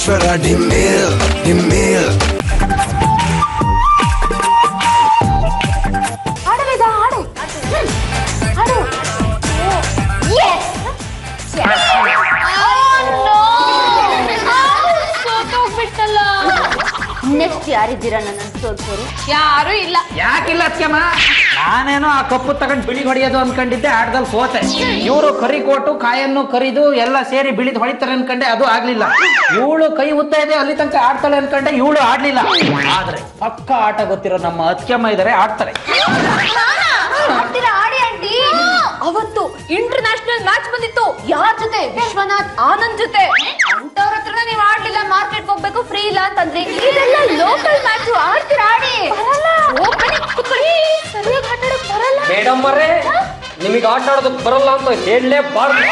Parameshwara ಡಿಮ್ಮೇಲ್ ಡಿಮ್ಮೇಲ್. Next ಯಾರಿದ್ದೀರಾ ನನ್ನ ಸೋಲ್ಸೋರು? ಯಾರು ಇಲ್ಲ. ಯಾಕಿಲ್ಲ ಅತ್ಯಮ್ಮ, ನಾನೇನೋ ಆ ಕಪ್ಪು ತಗೊಂಡು ಬಿಳಿ ಹೊಡೆಯೋದು ಅನ್ಕೊಂಡಿದ್ದೆ, ಆಟದಲ್ಲಿ ಸೋತೆ. ಇವರು ಕರಿ ಕೊಟ್ಟು ಕಾಯನ್ನು ಕರಿದು ಎಲ್ಲ ಸೇರಿ ಬಿಳಿದ್ ಹೊಡಿತಾರೆ ಅನ್ಕೊಂಡೆ, ಅದು ಆಗ್ಲಿಲ್ಲ. ಇವಳು ಕೈ ಉದ್ದ ಇದೆ ಅಲ್ಲಿ ತನಕ ಆಡ್ತಾಳೆ ಅನ್ಕೊಂಡೆ, ಇವಳು ಆಡ್ಲಿಲ್ಲ. ಆದ್ರೆ ಪಕ್ಕ ಆಟ ಗೊತ್ತಿರೋ ನಮ್ಮ ಅತ್ಯಮ್ಮ ಇದಾರೆ, ಆಡ್ತಾರೆ. ಅವತ್ತು ಇಂಟರ್ನ್ಯಾಷನಲ್ ಮ್ಯಾಚ್ ಬಂದಿತ್ತು. ಯಾರ ಜೊತೆ? ವಿಶ್ವನಾಥ್ ಆನಂದ್ ಜೊತೆ. ಅಂತವ್ರ ಹತ್ರ ನೀವು ಆಡ್ಲಿಲ್ಲ, ಮಾರ್ಕೆಟ್ ಹೋಗ್ಬೇಕು ಫ್ರೀ ಇಲ್ಲ ಅಂತಂದ್ರೆ. ಇದೆಲ್ಲ ಲೋಕಲ್ ಮ್ಯಾಚ್, ಆಡ್ತೀರ ಆಡಿ. ಸರಿಯಾಗಿ ಆಟ ಆಡಕ್ ಬರಲ್ಲ ಮೇಡಮ್ ಅವರೇ. ನಿಮಗೆ ಆಟ ಆಡೋದಕ್ ಬರಲ್ಲ ಅಂತ ಹೇಳಲೇಬಾರ್ದು.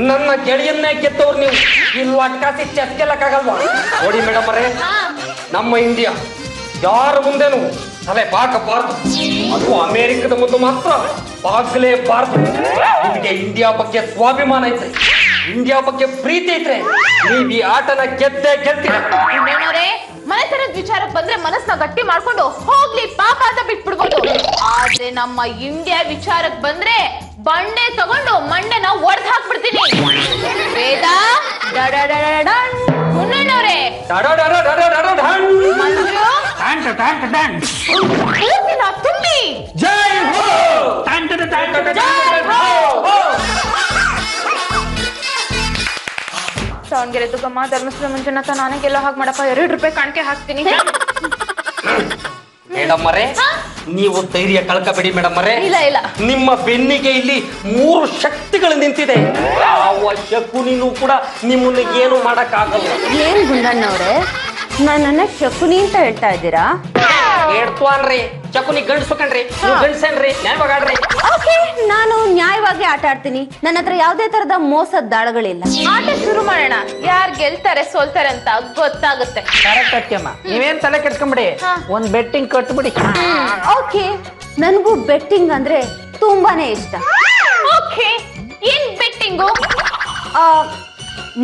ನನ್ನ ಗೆಳೆಯನ್ನೇ ಗೆದ್ದವ್ರು ನೀವು. ಇಲ್ಲಿ ಅಟ್ಕಾಸಿ ಚೆಸ್ ಗೆಲ್ಲಕ್ಕಾಗಲ್ವಾ? ನೋಡಿ ಮೇಡಮ್ ಅವರೇ, ನಮ್ಮ ಇಂಡಿಯಾ ಯಾರ ಮುಂದೆನು ತಲೆ ಬಾಕಬಾರ್ದು. ಅದು ಅಮೆರಿಕದ ಮುಂದೆ ಮಾತ್ರ ಬಾಗ್ಲೇಬಾರ್ದು. ನಿಮಗೆ ಇಂಡಿಯಾ ಬಗ್ಗೆ ಸ್ವಾಭಿಮಾನ ಐತ್ರಿ, ಇಂಡಿಯಾ ಬಗ್ಗೆ ಪ್ರೀತಿ ಐತ್ರಿ, ನೀವ್ ಈ ಆಟನ ಗೆದ್ದೇ ಗೆಲ್ತೀರ. ಮನೆತನದ ವಿಚಾರಕ್ಕೆ ಬಂದ್ರೆ ಮನಸ್ಸನ್ನ ಗಟ್ಟಿ ಮಾಡ್ಕೊಂಡು ಹೋಗ್ಲಿ ಪಾಪ ಅಂತ ಬಿಟ್ಬಿಡ್ಬೋದು. ಆದ್ರೆ ನಮ್ಮ ಇಂಡಿಯಾ ವಿಚಾರಕ್ಕೆ ಬಂದ್ರೆ ಬಂಡೆ ತಗೊಂಡು ಮಂಡೆನ ಒಡೆದು ಹಾಕ್ಬಿಡ್ತೀನಿ. ವೇದ ಮುನ್ನಣ್ಣವ್ರೆ, ತುಂಬಿ ಜೈ ಹೋ. ದಾವಣಗೆರೆ ದುಗ್ಗಮ್ಮ, ಧರ್ಮಸ್ಥಳ ಮಂಜುನಾಥ, ನಾನೆಲ್ಲ ಹಾಗೆ ಮಾಡಪ್ಪ. 2 ರೂಪಾಯಿ ಕಾಣಿಕೆ ಹಾಕ್ತೀನಿ. ಮೇಡಮ್ ಅವರೇ, ನೀವು ಧೈರ್ಯ ಕಳ್ಕಬೇಡಿ ಮೇಡಮ್ ಅವರೇ. ಇಲ್ಲ ಇಲ್ಲ, ನಿಮ್ಮ ಬೆನ್ನಿಗೆ ಇಲ್ಲಿ 3 ಶಕ್ತಿಗಳು ನಿಂತಿದೆ. ಯಾವ ಶಕುನಿನೂ ಕೂಡ ನಿಮ್ಮನ್ನ ಏನು ಮಾಡಕ್ ಆಗಲ್ಲ. ಏನ್ ಗುಂಡಣ್ಣವ್ರೆ, ನನ್ನನ್ನ ಶಕುನಿ ಅಂತ ಹೇಳ್ತಾ ಇದ್ದೀರಾ? ಹೇಳ್ತು ಅನ್ರಿ, ಶಕುನಿ ಗಂಡಸು ಕಣ್ರಿ, ನೀವು ಗಂಡಸೇನ್ರಿ, ನ್ಯಾಯವಾಗಾಡ್ರಿ. ಓಕೆ, ನಾನು ನ್ಯಾಯವಾಗಿ ಆಟ ಆಡ್ತೀನಿ. ನನ್ನ ಹತ್ರ ಯಾವುದೇ ತರದ ಮೋಸದ ದಾಳಗಳಿಲ್ಲ. ಆಟ ಶುರು ಮಾಡೋಣ. ಯಾರು ಗೆಲ್ತಾರೆ ಸೋಲ್ತಾರೆ ಅಂತ ಗೊತ್ತಾಗುತ್ತೆ. ಕರೆಕ್ಟ್ ಅತ್ಯಮ್ಮ, ನೀವೇನ್ ತಲೆ ಕೆಡ್ಸ್ಕೊಂಬಿಡಿ, ಒಂದ್ ಬೆಟ್ಟಿಂಗ್ ಕಟ್ಬಿಡಿ. ಓಕೆ, ನನ್ಗೂ ಬೆಟ್ಟಿಂಗ್ ಅಂದ್ರೆ ತುಂಬಾನೇ ಇಷ್ಟ. ಓಕೆ, ಏನ್ ಬೆಟ್ಟಿಂಗು?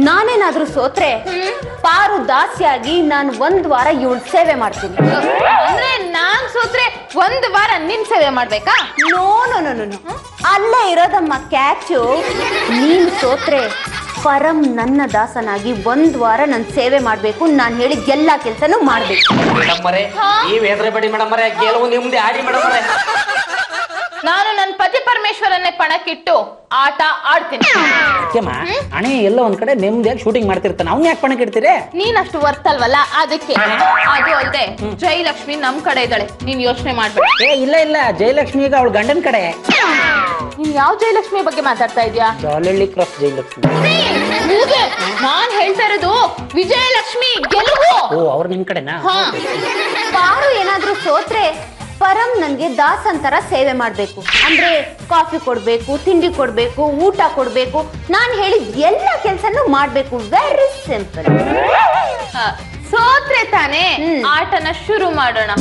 ನಾನೇನಾದ್ರೂ ಸೋತ್ರೆ ಪಾರು ದಾಸಿಯಾಗಿ ನಾನು 1 ವಾರ ಇವಳು ಸೇವೆ ಮಾಡ್ತೀನಿ. ಅಂದ್ರೆ ನಾನ್ ಸೋತ್ರೆ 1 ವಾರ ನಿನ್ ಸೇವೆ ಮಾಡ್ಬೇಕಾ? ನೋ ನೋ ನೋ ನೋ, ಅಲ್ಲೇ ಇರೋದಮ್ಮ ಕ್ಯಾಚು. ನೀನ್ ಸೋತ್ರೆ ಪರಂ ನನ್ನ ದಾಸನಾಗಿ 1 ವಾರ ನನ್ ಸೇವೆ ಮಾಡ್ಬೇಕು. ನಾನ್ ಹೇಳಿದ ಎಲ್ಲಾ ಕೆಲ್ಸನೂ ಮಾಡ್ಬೇಕು. ಮೇಡಮ್ ಅವರೇ, ನೀವ್ ಹೆದರಬೇಡಿ ಮೇಡಮ್ ಅವರೇ, ಗೆಲುವು ನಿಮ್ದೆ. ಆಡಿ ಮೇಡಮ್ ಅವರೇ. ನಾನು ನನ್ನ ಪತಿ ಪರಮೇಶ್ವರನ್ನೇ ಪಣಕ್ಕಿಟ್ಟು ಆಟ ಆಡ್ತೀನಿ. ಅಣೆ ಎಲ್ಲ ಒಂದ್ ಕಡೆ ನೆಮ್ಮದಿಯಾಗಿ ಶೂಟಿಂಗ್ ಮಾಡ್ತಿರ್ತಾನೆ, ಅವ್ನ ಯಾಕೆ ಪಣಕ್ಕೆ ಇಡ್ತೀರಿ? ನೀನ್ ಅಷ್ಟು ವರ್ತಲ್ವಲ್ಲ ಅದಕ್ಕೆ. ಅದು ಅಲ್ಲದೆ ಜಯಲಕ್ಷ್ಮಿ ನಮ್ ಕಡೆ ಇದ್ದಾಳೆ, ನೀನ್ ಯೋಚನೆ ಮಾಡ್ಬೇಡ. ಇಲ್ಲ ಇಲ್ಲ, ಜಯಲಕ್ಷ್ಮಿ ಈಗ ಅವಳ ಗಂಡನ ಕಡೆ. ನೀನ್ ಯಾವ ಜಯಲಕ್ಷ್ಮಿ ಬಗ್ಗೆ ಮಾತಾಡ್ತಾ ಇದ್ಯಾ? ಜಾಲಹಳ್ಳಿ ಕ್ರಾಸ್ ಜಯಲಕ್ಷ್ಮಿ. ನಾನ್ ಹೇಳ್ತಾ ಇರೋದು ವಿಜಯಲಕ್ಷ್ಮಿ ಗೆಲುವು. ಓ, ಅವ್ರು ನಿಮ್ ಕಡೆನಾ? ಪಾರು ಏನಾದ್ರೂ ಸೋತ್ರೆ ಪರಂ ನನ್ಗೆ ದಾಸಂತರ ಸೇವೆ ಮಾಡ್ಬೇಕು. ಅಂದ್ರೆ ಕಾಫಿ ಕೊಡ್ಬೇಕು, ತಿಂಡಿ ಕೊಡ್ಬೇಕು, ಊಟ ಕೊಡ್ಬೇಕು, ನಾನ್ ಹೇಳಿದ ಎಲ್ಲ ಕೆಲ್ಸನೂ ಮಾಡ್ಬೇಕು. Very simple. ಸೋತ್ರೆ ತಾನೇ ಆಟನ ಶುರು ಮಾಡೋಣ.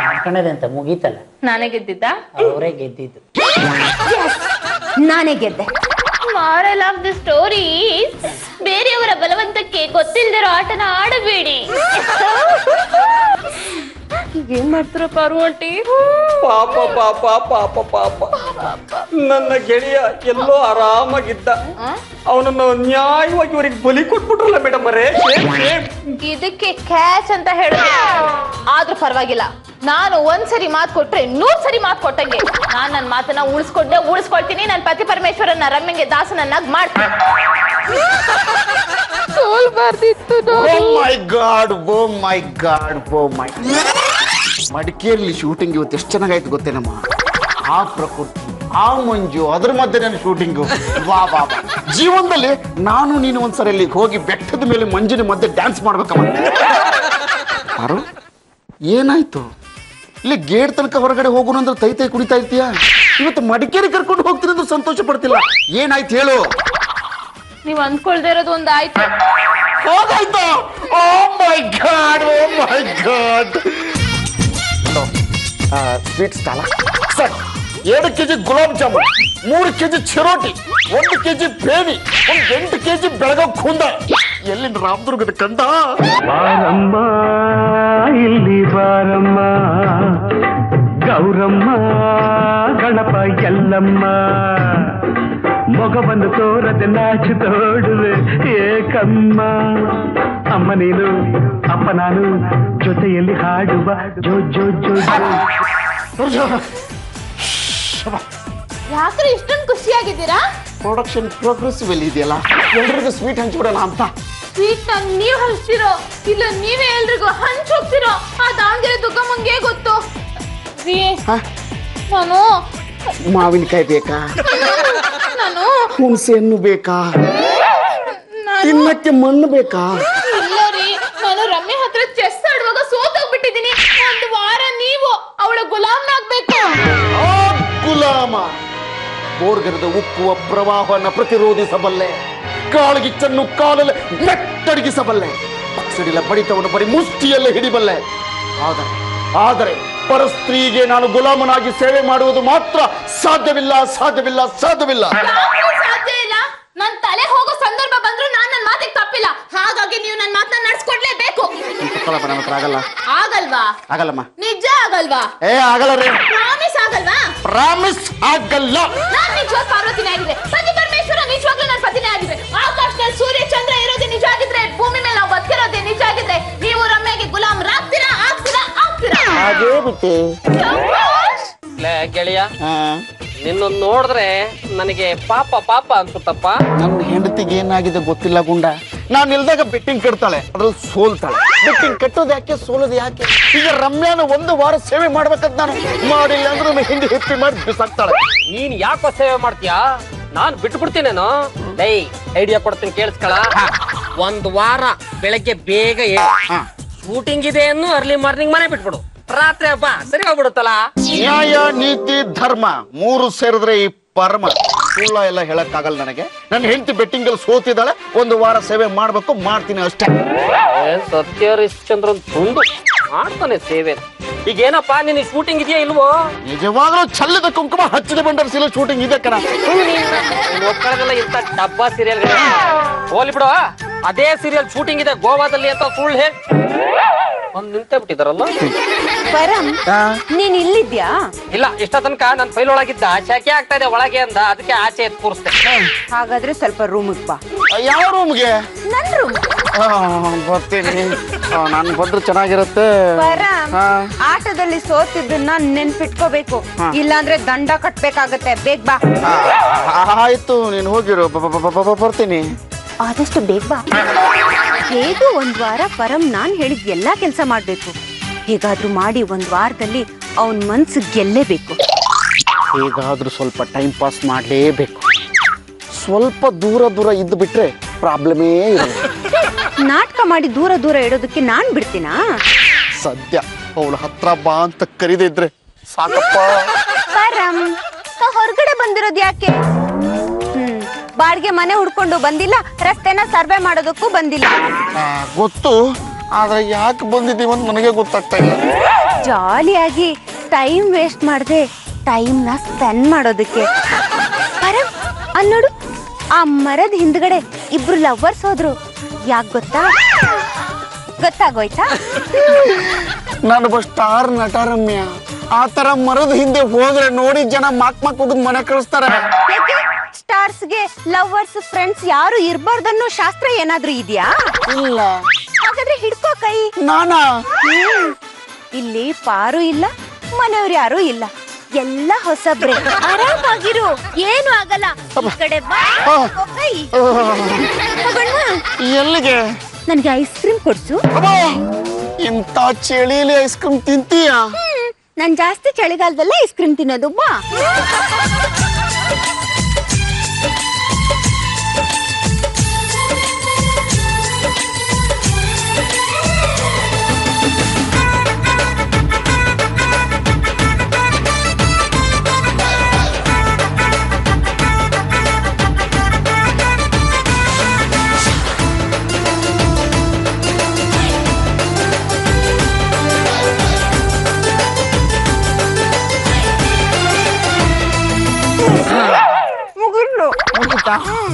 ಮಾಡ್ಕೊಂಡದೆ ಅಂತ ಮುಗೀತಲ್ಲ. ನಾನೇ ಗೆದ್ದಿದ್ದ? ಅವರೇ ಗೆದ್ದಿದ್ದು. ನಾನೇ ಗೆದ್ದೆ. ಮಾರಲ್ ಆಫ್ ದಿ ಸ್ಟೋರಿ, ಬೇರೆಯವರ ಬಲವಂತಕ್ಕೆ ಗೊತ್ತಿಲ್ದಿರೋ ಆಟನ ಆಡಬೇಡಿ. ಏನ್ ಮಾಡ್ತಾರ ಪಾರು ಆಂಟಿ? ಪಾಪ ಪಾಪ ಪಾಪ ಪಾಪ. ನನ್ನ ಗೆಳೆಯ ಎಲ್ಲೋ ಆರಾಮಾಗಿದ್ದ, ಅವನನ್ನು ನ್ಯಾಯವಾಗಿ ಇವರಿಗೆ ಬಲಿ ಕೊಟ್ಬಿಟ್ರಲ್ಲ ಮೇಡಮ್ ಅವರೇ. ಇದಕ್ಕೆ ಕ್ಯಾಚ್ ಅಂತ ಹೇಳಿದ್ರೆ ಆದ್ರೂ ಪರವಾಗಿಲ್ಲ. ನಾನು ಒಂದ್ಸರಿ ಮಾತು ಕೊಟ್ರೆ 100 ಸರಿ ಮಾತು ಕೊಟ್ಟಂಗೆ. ನಾನ್ ನನ್ನ ಮಾತನ್ನ ಉಳಿಸ್ಕೊಳ್ತೀನಿ. ನನ್ನ ಪತಿ ಪರಮೇಶ್ವರನ ರಮ್ಯಂಗೆ ದಾಸನನ್ನಾಗಿ ಮಾಡ್ತೀನಿ. ಸೋಲ್ಬಾರ್ದಿತ್ತು. ಮಡಿಕೇರಿಯಲ್ಲಿ ಶೂಟಿಂಗ್ ಇವತ್ತು ಎಷ್ಟು ಚೆನ್ನಾಗಾಯ್ತು ಗೊತ್ತೇನಮ್ಮ. ಆ ಪ್ರಕೃತಿ, ಆ ಮಂಜು, ಅದ್ರ ಮಧ್ಯೆ ನನ್ನ ಶೂಟಿಂಗು. ವಾ ಬಾ ಬಾ. ಜೀವನದಲ್ಲಿ ನಾನು ನೀನು ಒಂದ್ಸರಿ ಇಲ್ಲಿಗೆ ಹೋಗಿ ಬೆಟ್ಟದ ಮೇಲೆ ಮಂಜಿನ ಮಧ್ಯೆ ಡ್ಯಾನ್ಸ್ ಮಾಡ್ಬೇಕಮ್ಮ. ಯಾರು ಏನಾಯ್ತು? ಇಲ್ಲಿ ಗೇಟ್ ತನಕ ಹೊರಗಡೆ ಹೋಗೋಣ ಅಂದ್ರೆ ತೈ ಕುಣಿತಾ ಇರ್ತೀಯ. ಇವತ್ತು ಮಡಿಕೇರಿ ಕರ್ಕೊಂಡು ಹೋಗ್ತೀನಿ ಅಂದ್ರೆ ಸಂತೋಷ ಪಡ್ತಿಲ್ಲ. ಏನಾಯ್ತು ಹೇಳು? ನೀವ್ ಅಂದ್ಕೊಳ್ದೇ ಇರೋದು ಒಂದಾಯ್ತು. ಹೋಗಾಯ್ತು. ಓ ಮೈ ಗಾಡ್, ಓ ಮೈ god. Sweet ಸ್ಟಾಲ sir, 2 kg gulab jamun, 3 kg ಚಿರೋಟಿ, 1 kg ಬೇವಿ, 8 kg ಬೆಳಗಾವ್ ಖುಂದ. ಎಲ್ಲಿಂದ ರಾಮದುರ್ಗದ ಕಂದ. ಬಾರಮ್ಮ ಇಲ್ಲಿ ಬಾರಮ್ಮ, ಗೌರಮ್ಮ ಗಣಪ ಎಲ್ಲಮ್ಮ, ಮೊಗವನ್ನು ತೋರದೆ ನಾಚು ತೋಡುವೆ ಏಕಮ್ಮ. ಅಮ್ಮ ನೀನು ಅಪ್ಪ ನಾನು ಜೊತೆಯಲ್ಲಿ ಹಾಡುವ ಜೋ ಜೋ ಜೋ ಜೋ. ಯಾಕ್ರೆ ಇಷ್ಟೊಂದು ಖುಷಿಯಾಗಿದ್ದೀರಾ? ಪ್ರೊಡಕ್ಷನ್ ಪ್ರೋಗ್ರೆಸಿವ್ ಅಲ್ಲಿ ಇದೆಯಲ್ಲ, ಎಲ್ರಿಗೂ ಸ್ವೀಟ್ ಹಂಚ್ಬಿಡೋಣ ಅಂತ. ಸ್ವೀಟ್ ನೀವ್ ಹಂಚ್ತಿರೋ ಇಲ್ಲ ನೀವೇ ಎಲ್ರಿಗೂ ಹಂಚೋಗ್ತಿರೋ? ಆ ದಾವಣಗೆರೆ ದುಗ್ಗಮ್ಮಂಗೆ ಗೊತ್ತು. ನಾನು ಮಾವಿನಕಾಯಿ ಬೇಕಾ? ನಾನು ಹುಣಸೆ ಹಣ್ಣು ಬೇಕಾ? ತಿನ್ನಕ್ಕೆ ಮಣ್ಣು ಬೇಕಾ? ಇಲ್ಲ ರೀ, ನಾನು ರಮ್ಯ ಹತ್ರ ಚೆಸ್ ಆಡುವಾಗ ಸೋತೋಗ್ಬಿಟ್ಟಿದ್ದೀನಿ. 1 ವಾರ ನೀವು ಅವಳ ಗುಲಾಮ್ನಾಗ್ಬೇಕು. ಗುಲಾಮ ಬೋರ್ಗರದ ಉಕ್ಕುವ ಪ್ರವಾಹವನ್ನು ಪ್ರತಿರೋಧಿಸಬಲ್ಲೆ, ಕಾಳಗಿಚ್ಚನ್ನು ಕಾಲಲ್ಲಿ ನೆಟ್ಟಡಗಿಸಬಲ್ಲೆ, ಪಕ್ಷಡಿಲ ಬಡಿತವನ್ನು ಬರೀ ಮುಷ್ಟಿಯಲ್ಲೇ ಹಿಡಿಬಲ್ಲೆ. ಆದರೆ ಪರಸ್ತ್ರೀಗೆ ನಾನು ಗುಲಾಮನಾಗಿ ಸೇವೆ ಮಾಡುವುದು ಮಾತ್ರ ಸಾಧ್ಯವಿಲ್ಲ. ಸಾಧ್ಯ ಇಲ್ಲ. ನನ್ ತಲೆ ಹೋಗೋ ಸಂದರ್ಭ ಬಂದ್ರು ನಾನ್ ನನ್ನ ಮಾತಿಗೆ ತಪ್ಪಿಲ್ಲ. ಹಾಗಾಗಿ ನೀವು ನನ್ನ ಮಾತನ್ನ ನಡ್ಸ್ಕೊಡ್ಲೇಬೇಕು. ಆಗಲ್ವಾ? ಆಗಲ್ಲಮ್ಮ. ನಿಜ ಆಗಲ್ವಾ? ಆಗಲ್ಲ ರೀ. ಪ್ರಾಮಿಸ್ ಆಗಲ್ವಾ? ಪ್ರಾಮಿಸ್ ಆಗಲ್ಲ. ನಾನ್ ನಿಜವಾಗ್ ಪಾರ್ವತಿನೇ ಆಗಿದ್ರೆ, ಪತಿ ಪರಮೇಶ್ವರ ನಿಜವಾಗ್ಲೂ ನನ್ನ ಪತಿನೇ ಆಗಿದ್ರೆ, ಆಕಾಶದಲ್ಲಿ ಸೂರ್ಯ ಚಂದ್ರ ಇರೋದೇ ನಿಜ ಆಗಿದ್ರೆ, ಭೂಮಿ ಮೇಲೆ ನಾವು ಬದುಕಿರೋದೇ ನಿಜ ಆಗಿದ್ರೆ, ನೀವು ರಮ್ಯಗೆ ಗುಲಾಮರಾಗ್ತೀರಾ? ಹಾಗೇ ಬಿಟ್ಟೆ ಗೆಳೆಯ, ನಿನ್ನ ನೋಡಿದ್ರೆ ನನಗೆ ಪಾಪ ಅನ್ಸುತ್ತಪ್ಪ. ನನ್ನ ಹೆಂಡತಿಗೆ ಏನಾಗಿದೆ ಗೊತ್ತಿಲ್ಲ ಗುಂಡ. ನಾನು ಇಲ್ದಾಗ ಬೆಟ್ಟಿಂಗ್ ಕಟ್ತಾಳೆ, ಅದ್ರಲ್ಲಿ ಸೋಲ್ತಾಳೆ. ಬೆಟ್ಟಿಂಗ್ ಕಟ್ಟೋದು ಯಾಕೆ, ಸೋಲೋದು ಯಾಕೆ? ಈಗ ರಮ್ಯಾನ 1 ವಾರ ಸೇವೆ ಮಾಡ್ಬೇಕಂತ ನಾನು ಮಾಡಿಲ್ಲ ಅಂದ್ರೆ ನಮ್ಮ ಹಿಂದೆ ಹೆಪ್ಪಿ ಮಾಡಿ ಬಿಸಾಕ್ತಾಳೆ. ನೀನ್ ಯಾಕೋ ಸೇವೆ ಮಾಡ್ತೀಯಾ? ನಾನ್ ಬಿಟ್ಬಿಡ್ತೀನೇನು? ಐಡಿಯಾ ಕೊಡ್ತೀನಿ ಕೇಳಿಸ್ಕೊಳ. 1 ವಾರ ಬೆಳಗ್ಗೆ ಬೇಗ ಶೂಟಿಂಗ್ ಇದೆ ಅನ್ನು ಅರ್ಲಿ ಮಾರ್ನಿಂಗ್ ಮನೆ ಬಿಟ್ಬಿಡು. ರಾತ್ರಿ ಹಬ್ಬ ಸರಿ ಹೋಗ್ಬಿಡುತ್ತಲ್ಲ. ನ್ಯಾಯ ನೀತಿ ಧರ್ಮ 3 ಸೇರಿದ್ರೆ ಈ ಪರಮ. ಸುಳ್ಳ ಎಲ್ಲ ಹೇಳಕ್ ಆಗಲ್ಲ ನನಗೆ. ನನ್ನ ಹೆಂಡತಿ ಬೆಟ್ಟಿಂಗ್ ಅಲ್ಲಿ ಸೋತಿದ್ದಾಳೆ, 1 ವಾರ ಸೇವೆ ಮಾಡ್ಬೇಕು, ಮಾಡ್ತೀನಿ ಅಷ್ಟೇ. ಸತ್ಯ ಹರಿಶ್ಚಂದ್ರನ್ ತುಂಡು ಮಾಡ್ತಾನೆ ಸೇವೆ. ಈಗ ಏನಪ್ಪಾ ನಿನ್ ಶೂಟಿಂಗ್ ಇದೆಯಾ ಇಲ್ವೋ? ನಿಜವಾಗ್ಲೂ ಚಲ್ಲದ ಕುಂಕುಮ ಹಚ್ಚಿದ ಬಂಡರ್ಸಿಲ್ಲ ಶೂಟಿಂಗ್ ಇದೆ ಕಣ. ಒಕ್ಕಳದೆಲ್ಲ ಇಂತ ಡಬ್ಬಾ ಸೀರಿಯಲ್ ಹೋಲಿ ಬಿಡು. ಅದೇ ಸೀರಿಯಲ್ ಶೂಟಿಂಗ್ ಇದೆ ಗೋವಾದಲ್ಲಿ ಅಂತ ಸುಳ್ಳು ಹೇಳಿ ನಿಂತೇ ಬಿಟ್ಟಿದಾರಲ್ಲ. ಪರಂ, ನೀನ್ ಇಲ್ಲಿದ್ಯಾ? ಇಲ್ಲ, ಇಷ್ಟ ತನಕ ನನ್ ಫೈಲ್ ಒಳಗಿದ್ದ ಶೆಕೆ ಆಗ್ತಾ ಇದೆ ಒಳಗೆ ಅಂದ, ಅದಕ್ಕೆ ಆಚೆ ಎತ್ ಕೂರಿಸ್ದೆ. ಹಾಗಾದ್ರೆ ಸ್ವಲ್ಪ ರೂಮಿಗೆ ಬಾ. ಯಾವ ರೂಮ್ಗೆ? ನನ್ ರೂಮ್. ಬರ್ತೀನಿ. ನಾನು ಬಂದ್ರೆ ಚೆನ್ನಾಗಿರುತ್ತೆ. ಪರಂ, ಆಟದಲ್ಲಿ ಸೋತಿದ್ದನ್ನ ನೆನ್ಪಿಟ್ಕೋಬೇಕು, ಇಲ್ಲಾಂದ್ರೆ ದಂಡ ಕಟ್ಬೇಕಾಗತ್ತೆ. ಬೇಗ ಬಾ. ಆಯ್ತು, ನೀನು ಹೋಗಿರು, ಬರ್ತೀನಿ. ಆದಷ್ಟು ಬೇಗ ಬಾ. ಹೇಗೂ 1 ವಾರ ಪರಂ ನಾನ್ ಹೇಳಿದ ಎಲ್ಲಾ ಕೆಲಸ ಮಾಡ್ಬೇಕು. ಹೇಗಾದ್ರೂ ಮಾಡಿ 1 ವಾರದಲ್ಲಿ ಅವನ್ ಮನ್ಸು ಗೆಲ್ಲೇಬೇಕು. ಹೇಗಾದ್ರೂ ಸ್ವಲ್ಪ ಟೈಮ್ ಪಾಸ್ ಮಾಡ್ಲೇಬೇಕು. ಸ್ವಲ್ಪ ದೂರ ಇದ್ದು ಬಿಟ್ರೆ ಪ್ರಾಬ್ಲಮೇ ಇರಲ್ಲ. ನಾಟಕ ಮಾಡಿ ದೂರ ಇಡೋದಕ್ಕೆ ನಾನ್ ಬಿಡ್ತೀನಾ? ಸದ್ಯ ಅವಳ ಹತ್ರ ಬಾ ಅಂತ ಕರೀದಿದ್ರೆ ಸಾಕಪ್ಪ. ಪರಂ, ಹೊರಗಡೆ ಬಂದಿರೋದ್ ಯಾಕೆ? ಬಾಡಿಗೆ ಮನೆ ಹುಡ್ಕೊಂಡು ಬಂದಿಲ್ಲ, ರಸ್ತೆನ ಸರ್ವೆ ಮಾಡೋದಕ್ಕೂ ಬಂದಿಲ್ಲ. ಗೊತ್ತು, ಆದ್ರೆ ಯಾಕೆ ಬಂದಿದ್ದೀವಿ ಅಂತ ನನಗೆ ಗೊತ್ತಾಗ್ತಾ ಇಲ್ಲ. ಜಾಲಿಯಾಗಿ ಟೈಮ್ ವೇಸ್ಟ್ ಮಾಡದೆ ಟೈಮ್ನ ಸ್ಪೆಂಡ್ ಮಾಡೋದಕ್ಕೆ. ಪರಂ, ಅನ್ನೋಡು, ಆ ಮರದ ಹಿಂದ್ಗಡೆ 2 ಲವರ್ಸ್ ಹೋದ್ರು. ಯಾಕೆ ಗೊತ್ತಾಗೋಯ್ತಾ? ನಾನೊಬ್ಬ ಸ್ಟಾರ್ ನಟ ರಮ್ಯ. ಆ ತರ ಮರದ ಹಿಂದೆ ಹೋದ್ರೆ ನೋಡಿ ಜನ ಮಾಕ್ ಹೋಗದ್ ಮನೆ ಕಳಿಸ್ತಾರೆ. ಸ್ಟಾರ್ಸ್ಗೆ ಲವರ್ಸ್ ಫ್ರೆಂಡ್ಸ್ ಯಾರು ಇರ್ಬಾರ್ದನ್ನೋ ಶಾಸ್ತ್ರ ಏನಾದ್ರೂ ಇದೆಯಾ? ಇಲ್ಲ. ಹಾಗಾದ್ರೆ ಹಿಡ್ಕೋ ಕೈ. ನಾನಾ? ಇಲ್ಲಿ ಪಾರು ಇಲ್ಲ, ಮನೆಯವ್ರು ಯಾರು ಇಲ್ಲ, ಎಲ್ಲ ಹೊಸಬ್ರೆ. ಆರಾಮಾಗಿರು, ಏನು ಆಗಲ್ಲ. ಈ ಕಡೆ ಬಾ, ಹಿಡ್ಕೋ ಕೈ. ಹೋಗೋಣ್ವಾ? ಎಲ್ಲಿಗೆ? ನನ್ಗೆ ಐಸ್ ಕ್ರೀಮ್ ಕೊಡ್ಸು. ಇಂತ ಚಳಿಲಿ ಐಸ್ ಕ್ರೀಮ್ ತಿಂತೀಯ? ನಾನ್ ಜಾಸ್ತಿ ಚಳಿಗಾಲದಲ್ಲೇ ಐಸ್ ಕ್ರೀಮ್ ತಿನ್ನೋದು. ಬಾ.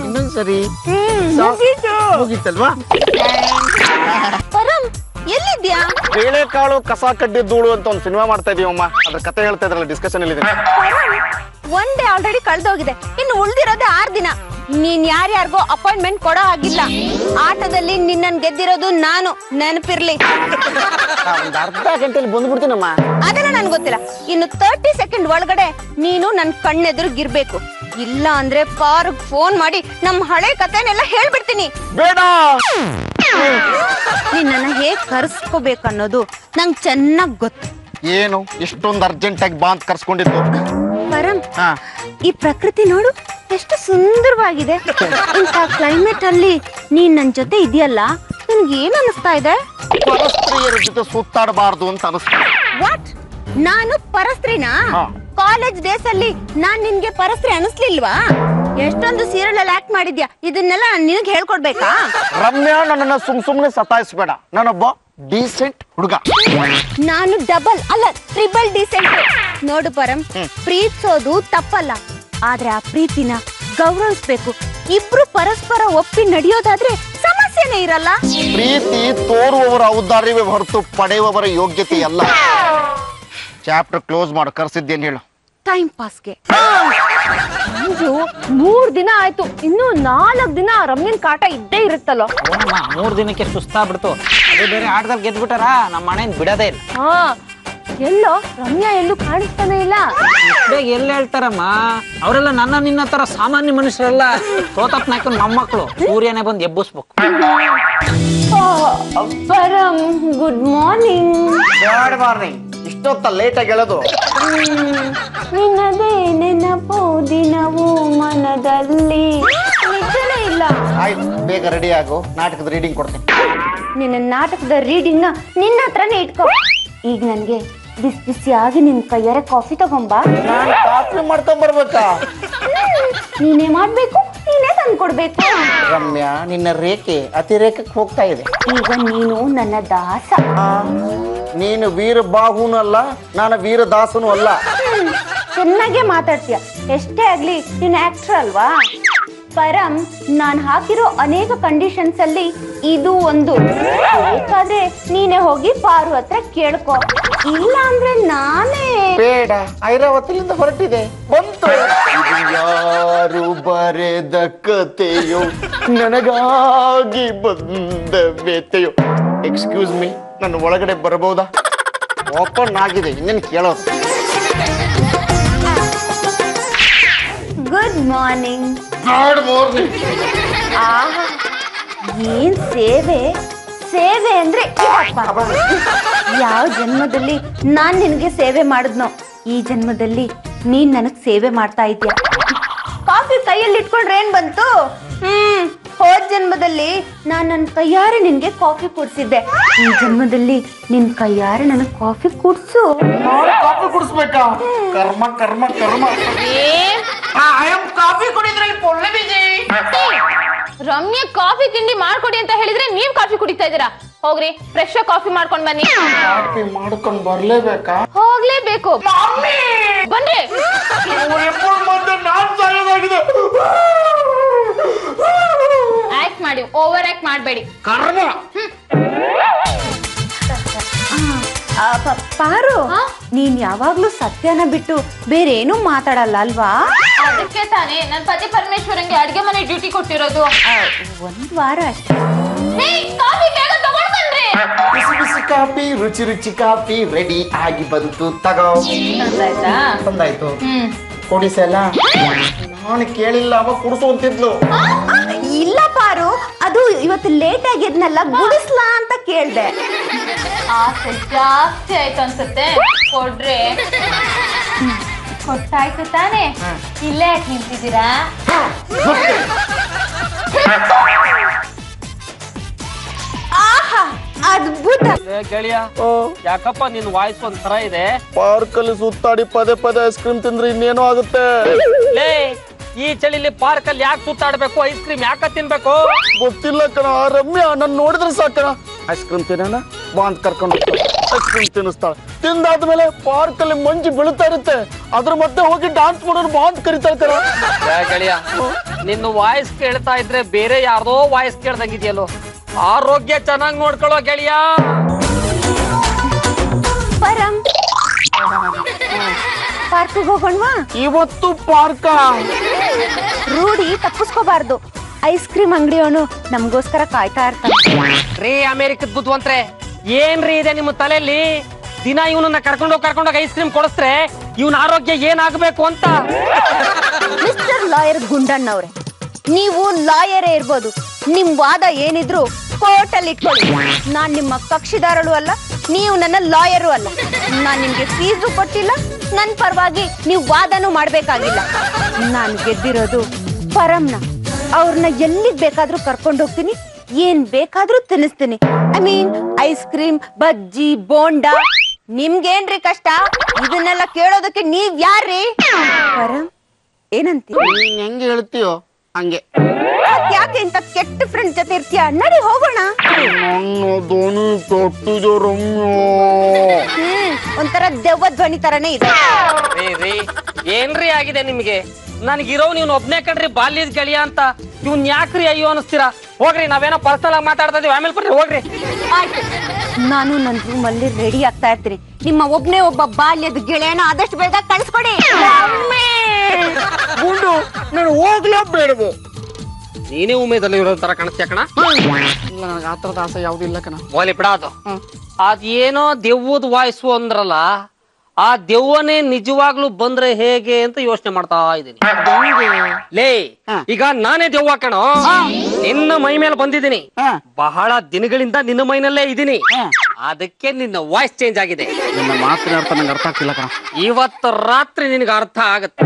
ಇನ್ನೊಂದ್ಸರಿ ಮುಗೀತಲ್ವಾ? ಪರಂ ಎಲ್ಲಿದ್ಯಾ? ಬೇಳೆಕಾಳು ಕಸ ಕಡ್ಡಿ ಧೂಳು ಅಂತ ಒಂದು ಸಿನಿಮಾ ಮಾಡ್ತಾ ಇದೀವಮ್ಮ. ಅದ್ರ ಕತೆ ಹೇಳ್ತಾ ಇದ್ರಲ್ಲ, ಡಿಸ್ಕಷನ್ ಅಲ್ಲಿ. ಒನ್ ಡೇ ಆಲ್ರೆಡಿ ಕಳ್ದೋಗಿದೆ, ಇನ್ನು ಉಳ್ದಿರೋದೇ 6 ದಿನ. ನೀನ್ ಯಾರ್ಯಾರಿಗೋ ಅಪಾಯಿಂಟ್ಮೆಂಟ್ ಕೊಡೋ ಆಗಿಲ್ಲ. ಆಟದಲ್ಲಿ ನಿನ್ನನ್ ಗೆದ್ದಿರೋದು ನಾನು, ನೆನಪಿರ್ಲಿ. ಒಂದ್ ಅರ್ಧ ಗಂಟೆಲಿ ಬಂದ್ಬಿಡ್ತೀನಮ್ಮ. ಅದೆಲ್ಲ ನನ್ಗೆ ಗೊತ್ತಿಲ್ಲ. ಇನ್ನು 30 ಸೆಕೆಂಡ್ ಒಳಗಡೆ ನೀನು ನನ್ ಕಣ್ಣೆದುರುಗಿರ್ಬೇಕು. ಇಲ್ಲ ಅಂದ್ರೆ ಪಾರ್ಗ್ ಫೋನ್ ಮಾಡಿ ನಮ್ ಹಳೆ ಕಥೆನೆಲ್ಲ ಹೇಳ್ಬಿಡ್ತೀನಿ. ಬೇಡ. ನಿನ್ನ ಹೇಗ್ ಕರ್ಸ್ಕೋಬೇಕನ್ನೋದು ನಂಗ್ ಚೆನ್ನಾಗ್ ಗೊತ್ತು. ಏನು ಇಷ್ಟೊಂದು ಅರ್ಜೆಂಟ್ ಆಗಿ ಬಾ ಅಂತ ಕರ್ಸ್ಕೊಂಡಿದ್ದು? ಪರಂ, ಈ ಪ್ರಕೃತಿ ನೋಡು ಎಷ್ಟು ಸುಂದರವಾಗಿದೆ. ಇಂಥ ಕ್ಲೈಮೇಟ್ ಅಲ್ಲಿ ನೀನ್ ನನ್ ಜೊತೆ ಇದೆಯಲ್ಲ, ನನ್ಗೆ ಏನ್ ಅನಿಸ್ತಾ ಇದೆ? ಪರಸ್ತ್ರೀಯರ ಜೊತೆ ಸುತ್ತಾಡಬಾರ್ದು ಅಂತ ಅನಿಸ್ತಾ. ವಾಟ್? ನಾನು ಪರಸ್ತ್ರೀನಾ? ಕಾಲೇಜ್ ಡೇಸ್ ಅಲ್ಲಿ ನಾನ್ ನಿನ್ಗೆ ಪರಸ್ತ್ರೀ ಅನಿಸ್ಲಿಲ್ವಾ? ಎಷ್ಟೊಂದು ಸೀರಿಯಲ್ ಅಲ್ಲಿ ಆಕ್ಟ್ ಮಾಡಿದ್ಯಾ, ಇದನ್ನೆಲ್ಲ ನಿನಗೆ ಹೇಳ್ಕೊಡ್ಬೇಕಾ? ರಮ್ಯಾ, ನನ್ನನ್ನ ಸುಮ್ನೆ ಸತಾಯಿಸ್ಬೇಡ. ನಾನೊಬ್ಬ ಡೀಸೆಂಟ್ ಹುಡುಗ. ನಾನು ಡಬಲ್ ಅಲ್ಲ, ಟ್ರಿಬಲ್ ಡೀಸೆಂಟ್. ನೋಡು ಪರಂ, ಪ್ರೀತಿಸೋದು ತಪ್ಪಲ್ಲ, ಆದ್ರೆ ಆ ಪ್ರೀತಿನ ಗೌರವಿಸ್ಬೇಕು. ಇಬ್ರು ಪರಸ್ಪರ ಒಪ್ಪಿ ನಡೆಯೋದಾದ್ರೆ ಸಮಸ್ಯೆನೇ ಇರಲ್ಲ. ಪ್ರೀತಿ ತೋರುವವರ ಔದಾರ್ಯವೇ ಹೊರತು ಪಡೆಯುವವರ ಯೋಗ್ಯತೆ ಅಲ್ಲ. ಚಾಪ್ಟರ್ ಕ್ಲೋಸ್ ಮಾಡು. ಕರ್ಸಿದ್ದೇನು ಹೇಳು? ಟೈಮ್ ಪಾಸ್ಗೆ. 3 ದಿನ ಆಯ್ತು, ಇನ್ನು 4 ದಿನ ರಮ್ಯನ್ ಕಾಟ ಇದ್ದೇ ಇರುತ್ತಲ್ಲ. 3 ದಿನಕ್ಕೆ ಸುಸ್ತಾಗ್ಬಿಡ್ತು. ಅದು ಬೇರೆ ಆಟದಲ್ಲಿ ಗೆದ್ಬಿಟ್ಟಾರ, ನಮ್ಮ ಮನೆಯಿಂದ ಬಿಡೋದೇ ಇಲ್ಲ. ಎಲ್ಲೋ ರಮ್ಯಾ ಎಲ್ಲೂ ಕಾಣಿಸ್ತಾನೆ ಇಲ್ಲ. ಬೇಗ ಎಲ್ಲಿ ಹೇಳ್ತಾರಮ್ಮ, ಅವರೆಲ್ಲ ನಿನ್ನ ತರ ಸಾಮಾನ್ಯ ಮನುಷ್ಯರೆಲ್ಲ. ಸೋತಪ್ ನಾಯ್ಕನ್ ಮೊಮ್ಮಕ್ಕಳು, ಸೂರ್ಯನೇ ಬಂದು ಎಬ್ಬಿಸ್ಬೇಕು. Param, good morning. Good morning. ಇಷ್ಟೊತ್ತ ಲೇಟ್ ಆಗಿ ಹೇಳೋದು? ನಿನ್ನದೇ ನೆನಪು ದಿನವೂ ಮನದಲ್ಲಿ. ನಿಜನೇ ಇಲ್ಲ. ಆಯ್ತು, ಬೇಗ ರೆಡಿ ಆಗು. ನಾಟಕದ ರೀಡಿಂಗ್ ಕೊಡ್ತೀನಿ. ನಿನ್ನ ನಾಟಕದ ರೀಡಿಂಗ್ ನ ನಿನ್ನ ಹತ್ರನೇ ಇಟ್ಕೋ. ಈಗ ನನ್ಗೆ ಬಿಸಿ ಬಿಸಿಯಾಗಿ ನಿನ್ ಕೈಯಾರೆ ಕಾಫಿ ತಗೊಂಬಾ. ನಾನು ಕಾಫಿ ಮಾಡ್ಕೊಂಡ್ ಬರ್ಬೇಕಾ? ನೀನೇ ಮಾಡ್ಬೇಕು, ನೀನೇ ತಂದ್ಕೊಡ್ಬೇಕು. ರಮ್ಯಾ, ನಿನ್ನ ರೇಖೆ ಅತಿರೇಖಕ್ಕೆ ಹೋಗ್ತಾ ಇದೆ. ಈಗ ನೀನು ನನ್ನ ದಾಸ. ನೀನು ವೀರಬಾಹುನೂ ಅಲ್ಲ, ನಾನು ವೀರದಾಸನೂ ಅಲ್ಲ. ಚೆನ್ನಾಗೆ ಮಾತಾಡ್ತೀಯ. ಎಷ್ಟೇ ಆಗ್ಲಿ ನೀನ್ ಆಕ್ಟರ್ ಅಲ್ವಾ? ಪರಂ, ನಾನ್ ಹಾಕಿರೋ ಅನೇಕ ಕಂಡೀಷನ್ಸ್ ಅಲ್ಲಿ ಇದು ಒಂದು. ಬೇಕಾದ್ರೆ ನೀನೇ ಹೋಗಿ ಪಾರು ಹತ್ರ ಕೇಳ್ಕೊ, ಇಲ್ಲ ಅಂದ್ರೆ ನಾನೇ. ಬೇಡ, ಐರಾವತಿಯಿಂದ ಹೊರಟಿದೆ. ಬಂತು. ಯಾರು ಬರೆದ ಕತೆಯೋ, ನನಗಾಗಿ ಬಂದ ವ್ಯತೆಯೋ. ಎಕ್ಸ್ಕ್ಯೂಸ್ ಮೀ, ನನ್ನ ಒಳಗಡೆ ಬರಬಹುದಾ? ಓಪನ್ ಆಗಿದೆ, ಇನ್ನೇನು ಕೇಳೋದು? Good morning. Good morning. ಏನ್ ಸೇವೆ? ಸೇವೆ ಅಂದ್ರೆ ಯಾವ ಜನ್ಮದಲ್ಲಿ ನಾನ್ ನಿನ್ಗೆ ಸೇವೆ ಮಾಡಿದ್ನೋ, ಈ ಜನ್ಮದಲ್ಲಿ ನೀನ್ ನನಗ್ ಸೇವೆ ಮಾಡ್ತಾ ಇದ್ಯಾ. ಕಾಫಿ ಕೈಯಲ್ಲಿ ಇಟ್ಕೊಂಡ್ರೆ ಏನ್ ಬಂತು? ಹೋದ್ ಜನ್ಮದಲ್ಲಿ ನಾನ್ ನನ್ ಕೈಯಾರೆ ನಿನ್ಗೆ ಕಾಫಿ ಕುಡ್ಸಿದ್ದೆ. ಈ ಜನ್ಮದಲ್ಲಿ ನಿನ್ ಕೈಯಾರೆ ನನಗ್ ಕಾಫಿ ಕುಡ್ಸು. ಕಾಫಿ ಕುಡಿಸ್ಬೇಕಾ? ಕರ್ಮ ಕರ್ಮ ಕರ್ಮ. ಕಾಫಿ ಕುಡಿದ್ರಲ್ಲಿ ಪೊಳ್ಳೆ ಬೀಜಿ. ರಮ್ಯಾ ಕಾಫಿ ತಿಂಡಿ ಮಾಡ್ಕೊಡಿ ಅಂತ ಹೇಳಿದ್ರೆ ನೀವ್ ಕಾಫಿ ಕುಡಿತಾ ಇದೀರಾ. ಹೋಗ್ರಿ, ಫ್ರೆಶ್ ಕಾಫಿ ಮಾಡ್ಕೊಂಡ್ ಬನ್ನಿ. ಕಾಫಿ ಮಾಡ್ಕೊಂಡ್ ಬರ್ಲೇಬೇಕಾ? ಹೋಗ್ಲೇಬೇಕು. ಬನ್ರಿ. ಆಕ್ಟ್ ಮಾಡಿ, ಓವರ್ ಆಕ್ಟ್ ಮಾಡಬೇಡಿ. ಕರ್ಮ. ಪಾರು, ನೀನ್ ಯಾವಾಗ್ಲೂ ಸತ್ಯನ ಬಿಟ್ಟು ಬೇರೆ ಏನೂ ಮಾತಾಡಲ್ಲ ಅಲ್ವಾ? ಅದಕ್ಕೆ ತಾನೇ ನನ್ ಪತಿ ಪರಮೇಶ್ವರಂಗೆ ಅಡ್ಗೆ ಮನೆ ಡ್ಯೂಟಿ ಕೊಟ್ಟಿರೋದು. ಒಂದ್ ವಾರ ಅಷ್ಟೇ. ಕಾಫಿ ಬೇಗ ತಗೊಂಡ್ ಬನ್ರಿ. ಬಿಸಿ ಬಿಸಿ ಕಾಫಿ, ರುಚಿ ರುಚಿ ಕಾಫಿ ರೆಡಿ ಆಗಿ ಬಂತು. ತಗೋ. ತಂದಾಯ್ತಾ? ತಂದಾಯ್ತು. ಕೊಡಿಸಲ್ಲ? ನಾನು ಕೇಳಿಲ್ಲ, ಅವ ಕುಡಿಸು ಅಂತಿದ್ಲು. ಇಲ್ಲ ಪಾರು, ಅದು ಇವತ್ತು ಲೇಟ್ ಆಗಿದ್ನಲ್ಲ, ಗುಡಿಸ್ಲಾ ಅಂತ ಕೇಳ್ದೆ. ಆಸೆ ಜಾಸ್ತಿ ಆಯ್ತು ಅನ್ಸುತ್ತೆ. ಕೊಡ್ರಿ. ಕೊಟ್ಟಾಯ್ತು ತಾನೇ? ಇಲ್ಲೇ ಯಾಕೆ ನಿಂತಿದ್ದೀರಾ? ಆಹಾ, ಅದ್ಭುತ. ಗೆಳೆಯ ಯಾಕಪ್ಪ ನಿನ್ ವಾಯ್ಸ್ ಒಂಥರ ಇದೆ? ಪಾರ್ಕ್ ಅಲ್ಲಿ ಸುತ್ತಾಡಿ ಪದೇ ಪದೇ ಐಸ್ ಕ್ರೀಮ್ ತಿಂದ್ರೆ ಇನ್ನೇನೋ ಆಗುತ್ತೆ. ಲೇ, ಈ ಚಳಿಲಿ ಪಾರ್ಕ್ ಅಲ್ಲಿ ಯಾಕೆ ಸುತ್ತಾಡ್ಬೇಕು? ಐಸ್ ಕ್ರೀಮ್ ಯಾಕ ತಿನ್ಬೇಕು? ಗೊತ್ತಿಲ್ಲ ಕಣ. ರಮ್ಯಾ ನನ್ ನೋಡಿದ್ರೆ ಸಾಕಣ, ಐಸ್ ಕ್ರೀಮ್ ತಿನ್ನೋಣ ಬಾ ಅಂತ ಕರ್ಕೊಂಡು ಐಸ್ ಕ್ರೀಮ್ ತಿನ್ನಿಸ್ತಾಳೆ. ತಿಂದಾದ್ಮೇಲೆ ಪಾರ್ಕ್ ಅಲ್ಲಿ ಮಂಜು ಬೀಳ್ತಾ ಇರುತ್ತೆ, ಅದ್ರ ಮತ್ತೆ ಹೋಗಿ ಡಾನ್ಸ್ ಮಾಡೋರು ಬಾ ಅಂತ ಕರಿತಾಳೆ ಕಣ. ಗೆಳೆಯ, ನಿನ್ನ ವಾಯ್ಸ್ ಕೇಳ್ತಾ ಇದ್ರೆ ಬೇರೆ ಯಾರ್ದೋ ವಾಯ್ಸ್ ಕೇಳ್ದಂಗಿದ್ಯಲ್ಲೋ. ಆರೋಗ್ಯ ಚೆನ್ನಾಗಿ ನೋಡ್ಕೊಳ್ಳೋ ಗೆಳೆಯ. ಪರಂ, ಪಾರ್ಕ್ಗೆ ಹೋಗೋಣವಾ? ಇವತ್ತು ಪಾರ್ಕ? ರೂಢಿ ತಪ್ಪಿಸ್ಕೋಬಾರ್ದು. ಐಸ್ ಕ್ರೀಮ್ ಅಂಗಡಿಯವನು ನಮಗೋಸ್ಕರ ಕಾಯ್ತಾ ಇರ್ತಾನೆ. ರೀ ಅಮೆರಿಕದ ಬುದ್ಧಿವಂತ್ರೆ, ಏನ್ರಿ ಇದೆ ನಿಮ್ಮ ತಲೆಯಲ್ಲಿ? ದಿನ ಇವನನ್ನ ಕರ್ಕೊಂಡೋಗಿ ಐಸ್ ಕ್ರೀಮ್ ಕೊಡಿಸ್ರೆ ಇವನ ಆರೋಗ್ಯ ಏನಾಗಬೇಕು ಅಂತ. ಮಿಸ್ಟರ್ ಲಾಯರ್ ಗುಂಡಣ್ಣವ್ರೆ, ನೀವು ಲಾಯರೇ ಇರ್ಬೋದು, ನಿಮ್ ವಾದ ಏನಿದ್ರು ಕೋರ್ಟಲ್ಲಿ ಇಟ್ಕೊಳ್ಳಿ. ನಾನ್ ನಿಮ್ಮ ಕಕ್ಷಿದಾರಳು ಅಲ್ಲ, ನೀವು ನನ್ನ ಲಾಯರು ಅಲ್ಲ. ನಾನ್ ನಿಮ್ಗೆ ಫೀಸು ಕೊಟ್ಟಿಲ್ಲ, ನನ್ ಪರವಾಗಿ ನೀವು ವಾದನೂ ಮಾಡ್ಬೇಕಾಗಿಲ್ಲ. ನಾನು ಗೆದ್ದಿರೋದು ಪರಮ್ನ. ಅವ್ರನ್ನ ಎಲ್ಲಿಗ್ ಬೇಕಾದ್ರೂ ಕರ್ಕೊಂಡು ಹೋಗ್ತೀನಿ, ಏನ್ ಬೇಕಾದ್ರೂ ತಿನ್ನಿಸ್ತೀನಿ. ಐ ಮೀನ್ ಐಸ್ ಕ್ರೀಮ್, ಬಜ್ಜಿ, ಬೋಂಡಾ. ನಿಮ್ಗೇನ್ರಿ ಕಷ್ಟ? ಇದನ್ನೆಲ್ಲ ಕೇಳೋದಕ್ಕೆ ನೀವ್ ಯಾರ್ರಿ? ಪರಮ್ ಏನಂತೀರಿ? ನೀನ್ ಹೆಂಗೆ ಹೇಳ್ತೀಯೋ ಹಂಗೆ. ಯಾಕೆ ಇಂತ ಕೆಟ್ಟ ಫ್ರೆಂಡ್ ಜೊತೆ ಇರ್ತೀಯ? ನಡಿ ಹೋಗೋಣ. ನನ್ನ ಧ್ವನಿ ತೊಟ್ಟಿದೆ ರಮ್ಯಾ. ಒಂಥರ ದೆವ್ವ ಧ್ವನಿ ತರನೇ ಇದೆ. ರೀ ಏನ್ರಿ ಆಗಿದೆ ನಿಮ್ಗೆ? ನನ್ಗಿರೋ ನೀವ್ ಒಬ್ನೇ ಕಣ್ರಿ ಬಾಲ್ಯದ ಗೆಳೆಯ ಅಂತ. ಇವ್ನ್ ಯಾಕ್ರಿ ಅಯ್ಯೋ ಅನಿಸ್ತೀರಾ? ಹೋಗ್ರಿ, ನಾವೇನೋ ಪರ್ಸನಲ್ ಆಗಿ ಮಾತಾಡ್ತಾ ಇದೀವಿ, ಆಮೇಲೆ ಬರ್ರಿ ಹೋಗ್ರಿ. ಆಯ್ತು, ನಾನು ನನ್ನ ರೂಮ್ ಅಲ್ಲಿ ರೆಡಿ ಆಗ್ತಾ ಇರ್ತೀನಿ. ನಿಮ್ಮ ಒಬ್ನೇ ಒಬ್ಬ ಬಾಲ್ಯದ ಗೆಳೆಯನ ಆದಷ್ಟು ಬೇಗ ಕಳ್ಸ್ಕೊಡಿ. ಗುಂಡು, ನಾನು ಹೋಗ್ಲೇ ಬೇಡವು. ನೀನೇ ಉಮೇದಲ್ಲಿ ಇರೋ ತರ ಕಾಣಿಸ್ತೀಯ ಕಣ. ನನಗೆ ಆ ಥರದ ಆಸೆ ಯಾವ್ದು ಇಲ್ಲ ಕಣ. ಹೋಲಿ ಬಿಡ ಅದು. ಅದೇನೋ ದೆವ್ವದ ವಾಯ್ಸು ಅಂದ್ರಲ್ಲ, ಆ ದೆವ್ವನೇ ನಿಜವಾಗ್ಲೂ ಬಂದ್ರೆ ಹೇಗೆ ಅಂತ ಯೋಚನೆ ಮಾಡ್ತಾ ಇದ್ದೀನಿ. ಲೇ, ಈಗ ನಾನೇ ದೆವ್ವ ಕಣೋ. ನಿನ್ನ ಮೈ ಮೇಲೆ ಬಂದಿದ್ದೀನಿ. ಬಹಳ ದಿನಗಳಿಂದ ನಿನ್ನ ಮೈನಲ್ಲೇ ಇದ್ದೀನಿ. ಅದಕ್ಕೆ ನಿನ್ನ ವಾಯ್ಸ್ ಚೇಂಜ್ ಆಗಿದೆ. ನಿನ್ನ ಮಾತಿನ ಅರ್ಥ ನಂಗೆ ಅರ್ಥ ಆಗ್ತಿಲ್ಲ ಕಣ. ಇವತ್ತು ರಾತ್ರಿ ನಿನಗೆ ಅರ್ಥ ಆಗತ್ತೆ.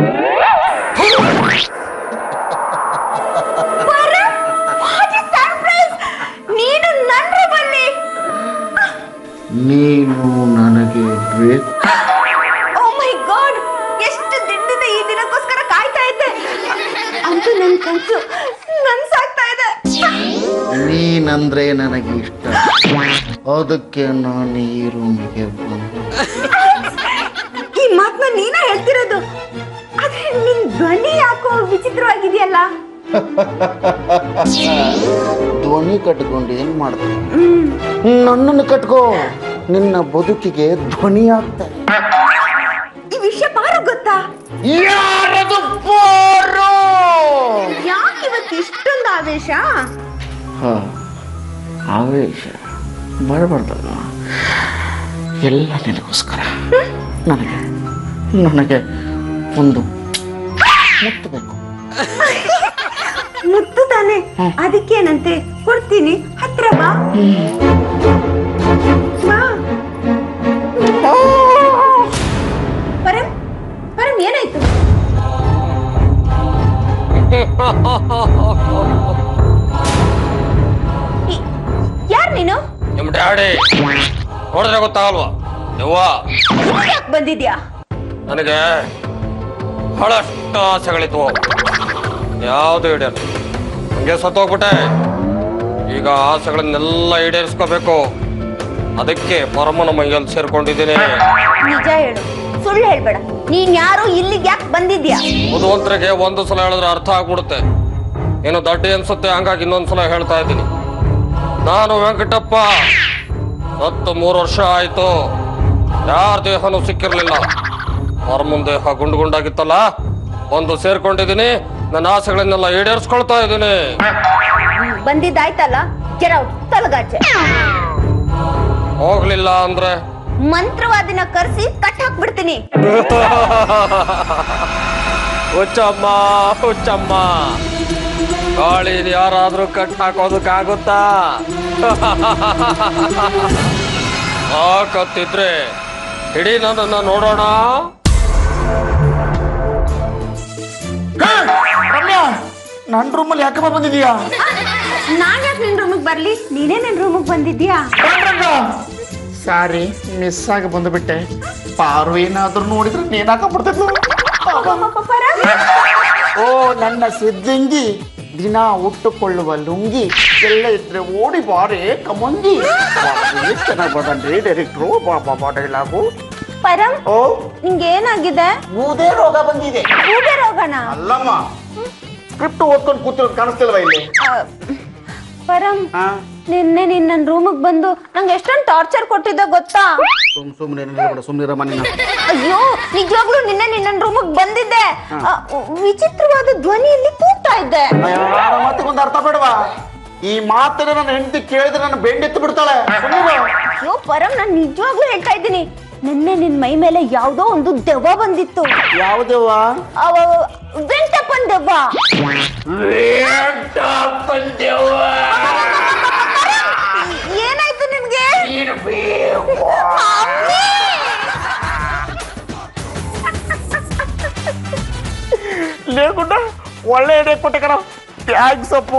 ನೀನು ನನ್ನ ಬನ್ನಿ. ನೀನು ನನಗೆ ಬೇಕು. ಓ ಮೈ ಗಾಡ್, ಎಷ್ಟು ದಿನದಿಂದ ಈ ದಿನಕ್ಕೋಸ್ಕರ ಕಾಯ್ತಾ ಇದ್ದೆ. ಅಂತೂ ನನ್ ಕನ್ಸು ನನ್ಸಾಗ್ತಾ ಇದೆ. ನೀನಂದ್ರೆ ನನಗೆ ಇಷ್ಟ, ಅದಕ್ಕೆ ನಾನು ಈ ರೂಮಿಗೆ ಬಂದೆ. ಈ ಮಾತನ್ನ ನೀನ ಹೇಳ್ತಿರೋದು, ಆದ್ರೆ ನಿನ್ ಧ್ವನಿ ಯಾಕೋ ವಿಚಿತ್ರವಾಗಿದೆಯಲ್ಲ. ಧ್ವನಿ ಕಟ್ಕೊಂಡು ಏನ್ ಮಾಡ್ತೀನಿ? ನನ್ನನ್ನು ಕಟ್ಕೋ, ನಿನ್ನ ಬದುಕಿಗೆ ಧ್ವನಿ ಆಗ್ತಾರೆ. ಈ ವಿಷಯ ಬಾರು ಗೊತ್ತಾ? ಯಾರದು ಬಾರು? ಯಾಕೆ ಇವತ್ತು ಇಷ್ಟೊಂದು ಆವೇಶ? ಆವೇಶ ಬರಬಾರ್ದಲ್ಲ, ಎಲ್ಲ ನಿನಗೋಸ್ಕರ. ನನಗೆ ಒಂದು ಮುತ್ತು ಬೇಕು. ಮುತ್ತು ತಾನೆ, ಅದಕ್ಕೇನಂತೆ, ಕೊಡ್ತೀನಿ, ಹತ್ರ ಬಾ. ಪರಂ, ಪರಂ ಏನಾಯ್ತು? ಯಾರ್ ನೀನು? ನಿಮ್ ಡ್ಯಾಡಿ ನೋಡಿದ್ರೆ ಗೊತ್ತಾಗಲ್ವಾ? ದೆವ್ವ. ಯಾಕೆ ಬಂದಿದ್ಯಾ? ನನಗೆ ಬಹಳಷ್ಟು ಆಸೆಗಳಿದ್ವು, ಯಾವ್ದು ಈಡೇರ ಹಂಗೆ ಸತ್ತೋಗ್ಬಿಟ್ಟೆ. ಈಗ ಆಸೆಗಳನ್ನೆಲ್ಲ ಈಡೇರಿಸ್ಕೋಬೇಕು. ಅದಕ್ಕೆ ಪರಮನ ಮೈಯಲ್ಲಿ ಸೇರ್ಕೊಂಡಿದ್ದೀನಿ. ನಿಜ ಹೇಳು, ಸುಳ್ಳು ಹೇಳ್ಬೇಡ. ನೀನ್ ಯಾರು, ಇಲ್ಲಿಗೆ ಯಾಕೆ ಬಂದಿದ್ಯಾ? ಬುದ್ಧಿವಂತರಿಗೆ ಒಂದು ಸಲ ಹೇಳಿದ್ರೆ ಅರ್ಥ ಆಗ್ಬಿಡುತ್ತೆ. ಏನೋ ದಡ್ಡಿ ಅನ್ಸುತ್ತೆ, ಹಂಗಾಗಿ ಇನ್ನೊಂದ್ಸಲ ಹೇಳ್ತಾ ಇದ್ದೀನಿ. ನಾನು ವೆಂಕಟಪ್ಪ, 3 ವರ್ಷ ಆಯ್ತು. ಯಾರ ದೇಹನೂ ಸಿಕ್ಕಿರ್ಲಿಲ್ಲ. ಹೊರಮುಂದ ದೇಹ ಗುಂಡು ಗುಂಡಾಗಿತ್ತಲ್ಲ, ಒಂದು ಸೇರ್ಕೊಂಡಿದ್ದೀನಿ. ನನ್ನ ಆಸೆಗಳನ್ನೆಲ್ಲ ಈಡೇರಿಸ್ಕೊಳ್ತಾ ಇದ್ದೀನಿ. ಬಂದಿದ್ದಾಯ್ತಲ್ಲ, ಕೆರ ತಲಗಾಚೆ. ಹೋಗ್ಲಿಲ್ಲ ಅಂದ್ರೆ ಮಂತ್ರವಾದಿನ ಕರ್ಸಿ ಕಟ್ ಹಾಕ್ಬಿಡ್ತೀನಿ. ಹುಚ್ಚಮ್ಮ ಹುಚ್ಚಮ್ಮ, ಗಾಳಿನ ಯಾರಾದ್ರೂ ಕಟ್ ಹಾಕೋದಕ್ಕಾಗುತ್ತಾ? ಹಾಕತ್ತಿದ್ರೆ ಇಡೀ ನನ್ನನ್ನ ನೋಡೋಣ. ರಮ್ಯಾ, ನನ್ನ ರೂಮಲ್ಲಿ ಯಾಕಮ್ಮ ಬಂದಿದೀಯಾ? ನಾನ್ ಯಾಕೆ ನಿನ್ ರೂಮಿಗೆ ಬರ್ಲಿ? ನೀನೇ ನಿನ್ ರೂಮಿಗೆ ಬಂದಿದ್ಯಾ? ಸಾರಿ, ಮಿಸ್ ಆಗಿ ಬಂದುಬಿಟ್ಟೆ. ಪಾರು ಏನಾದ್ರೂ ನೋಡಿದ್ರೆ ನೇನಾಕೊಂಡ್ಬಿಡ್ತಿದ್ಲು. ಓ ನನ್ನ ಸಿದ್ಧಂಗಿ, ದಿನ ಉಟ್ಟುಕೊಳ್ಳುವ ಲುಂಗಿ, ಎಲ್ಲ ಇದ್ರೆ ಓಡಿ ಬಾರೆ ಕಮಂಗಿ. ಚೆನ್ನಾಗಿ ಬಂದ್ರಿ ಡೈರೆಕ್ಟ್ರು. ಬಾಬಾ ಡೈಲಾಗು. ಪರಂ, ಓ ನಿಂಗೆ ಏನಾಗಿದೆ? ಮೂದೇ ರೋಗ ಬಂದಿದೆ. ಕೂಡೆ ರೋಗನ? ಅಲ್ಲಮ್ಮ, ಸ್ಕ್ರಿಪ್ಟ್ ಓದ್ಕೊಂಡು ಕೂತಿರೋದು ಕಾಣಿಸ್ತಿಲ್ವಾ ಇಲ್ಲಿ? ಪರಂ, ಹಾ, ನಿನ್ನೆ ನಿನ್ನ ರೂಮಿಗೆ ಬಂದು ನಂಗೆ ಎಷ್ಟೊಂದು ಟಾರ್ಚರ್ ಕೊಟ್ಟಿದ್ದ ಗೊತ್ತಾ? ಸುಮ್ಮನೆ ಮನೆ. ಅಯ್ಯೋ, ನಿಜವಾಗ್ಲೂ ನಿನ್ನೆ ನಿನ್ನ ರೂಮಿಗೆ ಬಂದಿದ್ದೆ. ವಿಚಿತ್ರವಾದ ಧ್ವನಿಯಲ್ಲಿ ಕೂಗ್ತಾ ಇದ್ದೆ. ಮಾತಿಗೆ ಒಂದು ಅರ್ಥ ಬೇಡವಾ? ಈ ಮಾತನ್ನ ನನ್ನ ಹೆಂಡತಿ ಕೇಳಿದ್ರೆ ನನ್ನ ಬೆಂಡೆತ್ತು ಬಿಡ್ತಾಳೆ. ಅಯ್ಯೋ ಪರಂ, ನಾನು ನಿಜವಾಗ್ಲೂ ಹೇಳ್ತಾ ಇದ್ದೀನಿ, ನಿನ್ನೆ ನಿನ್ ಮೈ ಮೇಲೆ ಯಾವ್ದೋ ಒಂದು ದೆವ್ವ ಬಂದಿತ್ತು. ಯಾವ ದೆವ್ವ? ವೆಂಕಟಪ್ಪನ್ ದೆವ್ವ. ಏನಾಯ್ತು ನಿಮ್ಗೆ? ಲೇಗುಂಡ ಒಳ್ಳೆ ಎಡೆ ಕೊಟ್ಟೆ ಕಣ. ಥ್ಯಾಂಕ್ಸ್ ಅಪ್ಪ.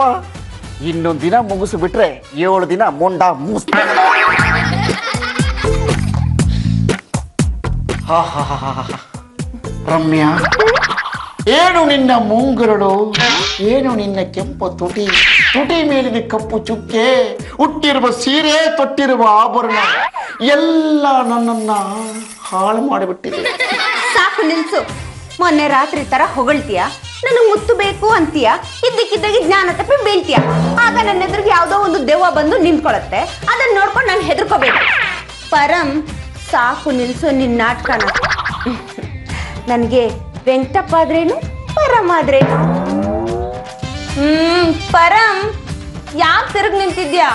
ಇನ್ನೊಂದು ದಿನ ಮುಗಿಸ್ಬಿಟ್ರೆ 7 ದಿನ ಮೊಂಡ ಮುಗಿಸ್. ರಮ್ಯಾ, ಏನು ನಿನ್ನ ಮುಂಗುರಳು, ಏನು ನಿನ್ನ ಕೆಂಪು ತುಟಿ, ತುಟಿ ಮೇಲಿನ ಕಪ್ಪು ಚುಕ್ಕೆ, ಹುಟ್ಟಿರುವ ಸೀರೆ, ತೊಟ್ಟಿರುವ ಆಭರಣ ಎಲ್ಲ ನನ್ನನ್ನ ಹಾಳು ಮಾಡಿಬಿಟ್ಟಿದೆ. ಸಾಕು ನಿಲ್ಸು. ಮೊನ್ನೆ ರಾತ್ರಿ ತರ ಹೊಗಳ್ತೀಯ, ನನಗೆ ಮುತ್ತು ಬೇಕು ಅಂತೀಯ, ಇದ್ದಕ್ಕಿದ್ದಾಗಿ ಜ್ಞಾನ ತಪ್ಪಿ ಬೀಳ್ತೀಯ. ಆಗ ನನ್ನ ಎದುರಿಗೆ ಯಾವ್ದೋ ಒಂದು ದೆವ್ವ ಬಂದು ನಿಂತ್ಕೊಳತ್ತೆ. ಅದನ್ನ ನೋಡ್ಕೊಂಡು ನಾನು ಹೆದರ್ಕೋಬೇಕು. ಪರಂ, ಸಾಕು ನಿಲ್ಸು ನಿನ್ನ ನಾಟಕನ. ನನಗೆ ವೆಂಕಟಪ್ಪ ಆದ್ರೇನು, ಪರಂ ಆದ್ರೇನು? ಪರಂ, ಯಾಕೆ ತಿರುಗಿ ನಿಂತಿದ್ಯಾ?